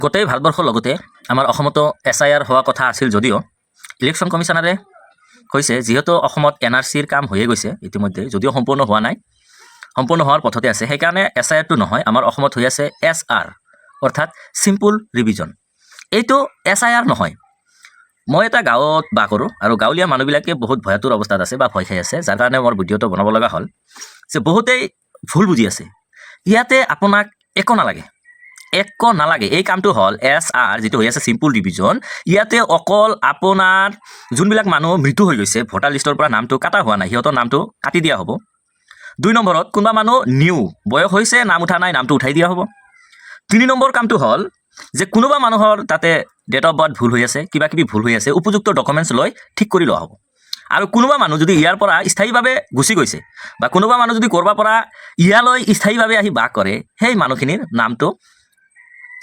গোটেই ভাৰতবৰ্ষৰ লগতে আমাৰ অসমতো SIR হোৱা কথা আছিল যদিও ইলেকশ্যন কমিশ্যনাৰে কৈছে যিহেতু অসমত NRCৰ কাম হৈয়ে গৈছে ইতিমধ্যে যদিও সম্পূৰ্ণ হোৱা নাই সম্পূৰ্ণ হোৱাৰ পথতে আছে সেইকাৰণে SIRটো নহয় আমাৰ অসমত হৈ আছে SR অৰ্থাৎ চিম্পল ৰিভিজন এইটো SIR নহয় মই এটা গাঁৱত বাস কৰোঁ আৰু গাঁৱলীয়া মানুহবিলাকে বহুত ভয়াতুৰ অৱস্থাত আছে বা ভয় খাই আছে যাৰ কাৰণে মোৰ ভিডিঅ'টো বনাব লগা হ'ল যে বহুতেই ভুল বুজি আছে ইয়াতে আপোনাক একো নালাগে এই কামটো হ'ল SR যেটো হৈ আছে চিম্পল ৰিভিজন ইয়াতে অকল আপোনাৰ যোনবিলাক মানুহ মৃত্যু হৈ গৈছে ভোটাৰ লিষ্টৰ পৰা নামটো কাটা হোৱা নাই সিহঁতৰ নামটো কাটি দিয়া হ'ব 2 নম্বৰত কোনোবা মানুহ নিউ বয়স হৈছে নাম উঠা নাই নামটো উঠাই দিয়া হ'ব 3 নম্বৰ কামটো হ'ল যে কোনোবা মানুহৰ তাতে ডেট অফ বাৰ্থ ভুল হৈ আছে কিবা কিবি ভুল হৈ আছে উপযুক্ত ডকুমেণ্টছ লৈ ঠিক কৰি লোৱা হ'ব আৰু কোনোবা মানুহ যদি ইয়াৰ পৰা স্থায়ীভাৱে গুচি গৈছে বা কোনোবা মানুহ যদি কৰবাৰ পৰা ইয়ালৈ স্থায়ীভাৱে আহি বাস কৰে সেই মানুহখিনিৰ নামটো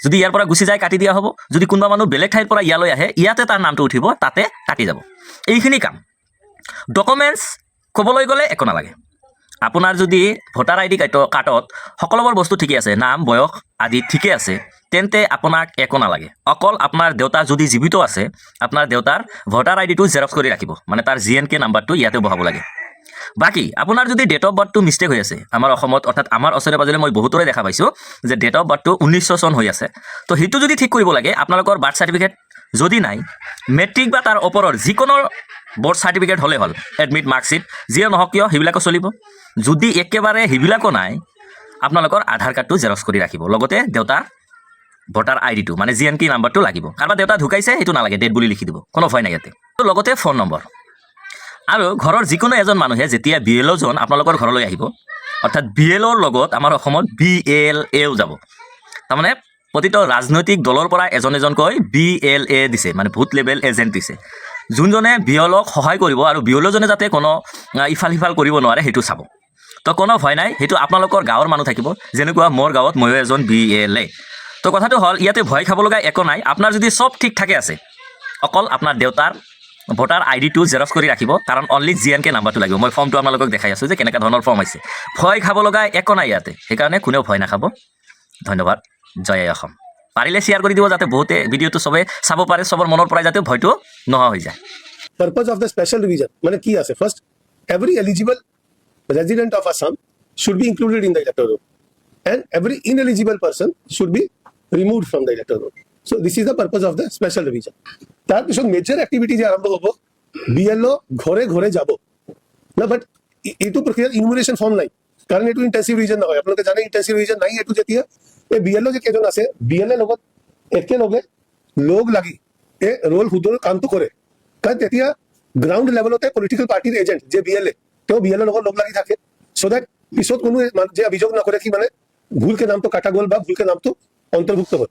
যদি ইয়াৰ পৰা গুচি যায় কাটি দিয়া হ'ব যদি কোনোবা মানুহ বেলেগ ঠাইৰ পৰা ইয়ালৈ আহে ইয়াতে তাৰ নামটো উঠিব তাতে কাটি যাব এইখিনি কাম ডকুমেণ্টছ ক'বলৈ গ'লে একো নালাগে আপোনাৰ যদি ভোটাৰ ID কাৰ্ডত সকলোবোৰ বস্তু ঠিকে আছে নাম বয়স আদি ঠিকে আছে তেন্তে আপোনাক একো নালাগে অকল আপোনাৰ দেউতা যদি জীৱিত আছে আপোনাৰ দেউতাৰ ভোটাৰ IDটো জেৰক্স কৰি ৰাখিব মানে তাৰ GNK নাম্বাৰটো ইয়াতে বহাব লাগে বাকি আপোনাৰ যদি ডেট অফ বাৰ্থটো মিষ্টেক হৈ আছে আমাৰ অসমত অৰ্থাৎ আমাৰ ওচৰে পাজৰে মই বহুতৰে দেখা পাইছোঁ যে ডেট অফ বাৰ্থটো 1900 চন হৈ আছে তো সেইটো যদি ঠিক কৰিব লাগে আপোনালোকৰ বাৰ্থ সাৰ্টিফিকেট যদি নাই মেট্ৰিক বা তাৰ ওপৰৰ যিকোনো বৰ্ড সাৰ্টিফিকেট হ'লে হ'ল এডমিট মাৰ্কশ্বিট যিয়ে নহওক কিয় সেইবিলাকো চলিব যদি একেবাৰে সেইবিলাকো নাই আপোনালোকৰ আধাৰ কাৰ্ডটো জেৰক্স কৰি ৰাখিব লগতে দেউতাৰ ভোটাৰ IDটো মানে GNK নাম্বাৰটো লাগিব কাৰোবাৰ দেউতা ঢুকাইছে সেইটো নালাগে ডেট বুলি লিখি দিব কোনো ভয় নাই ইয়াতে তো লগতে ফোন নম্বৰ আৰু ঘৰৰ যিকোনো এজন মানুহে যেতিয়া BLO জন আপোনালোকৰ ঘৰলৈ আহিব অৰ্থাৎ BLOৰ লগত আমাৰ অসমত BLAও যাব তাৰমানে প্ৰতিটো ৰাজনৈতিক দলৰ পৰা এজনকৈ BLA দিছে মানে বুথ লেভেল এজেণ্ট দিছে যোনজনে BLOক সহায় কৰিব আৰু BLO জনে যাতে কোনো ইফাল সিফাল কৰিব নোৱাৰে সেইটো চাব তো কোনো ভয় নাই সেইটো আপোনালোকৰ গাঁৱৰ মানুহ থাকিব যেনেকুৱা মোৰ গাঁৱত ময়ো এজন BLA তো কথাটো হ'ল ইয়াতে ভয় খাব লগা একো নাই আপোনাৰ যদি সব ঠিক ঠাকে আছে অকল আপোনাৰ দেউতাৰ ভোটাৰ IDটো জেৰক্স কৰি ৰাখিব কাৰণ অনলি GNK নাম্বাৰটো লাগিব মই ফৰ্মটো আপোনালোকক দেখাই আছোঁ যে কেনেকুৱা ধৰণৰ ফৰ্ম আছে ভয় খাব লগা একো নাই ইয়াতে সেইকাৰণে কোনেও ভয় নাখাব ধন্যবাদ জয় অসম পাৰিলে শ্বেয়াৰ কৰি দিব যাতে বহুতে ভিডিঅ'টো সবে চাব পাৰে সবৰ মনৰ পৰা যাতে ভয়টো নোহোৱা হৈ যায় Purpose of the special revision মানে কি আছে first every eligible resident of Assam should be included in the electoral roll and every ineligible person should be removed from the electoral roll so this is the purpose of the special revision তার পিছত major activity যে আরম্ভ হ'ব BLO ঘৰে ঘৰে যাব না বাট এইটো প্ৰক্ৰিয়াত ইনমুলেশ্যন ফৰ্ম নাই কাৰণ এইটো ইন্টেনসিভ ৰিভিজন নহয় আপোনালোকে জানে ইন্টেনসিভ ৰিভিজন নাই এইটো যেতিয়া এই BLO যে কেজন আছে BLA লগত একেলগে লগ লাগি এই ৰোল হুদৰ কামটো কৰে কাৰণ তেতিয়া গ্ৰাউণ্ড লেভেলতে পলিটিকেল পাৰ্টিৰ এজেণ্ট যে BLA তেওঁ BLA লগত লগ লাগি থাকে সো দ্যাট পিছত কোনো যে অভিযোগ নকৰে কি মানে ভুলকে নামটো কাটা গ'ল বা ভুলকে নামটো অন্তৰ্ভুক্ত হ'ল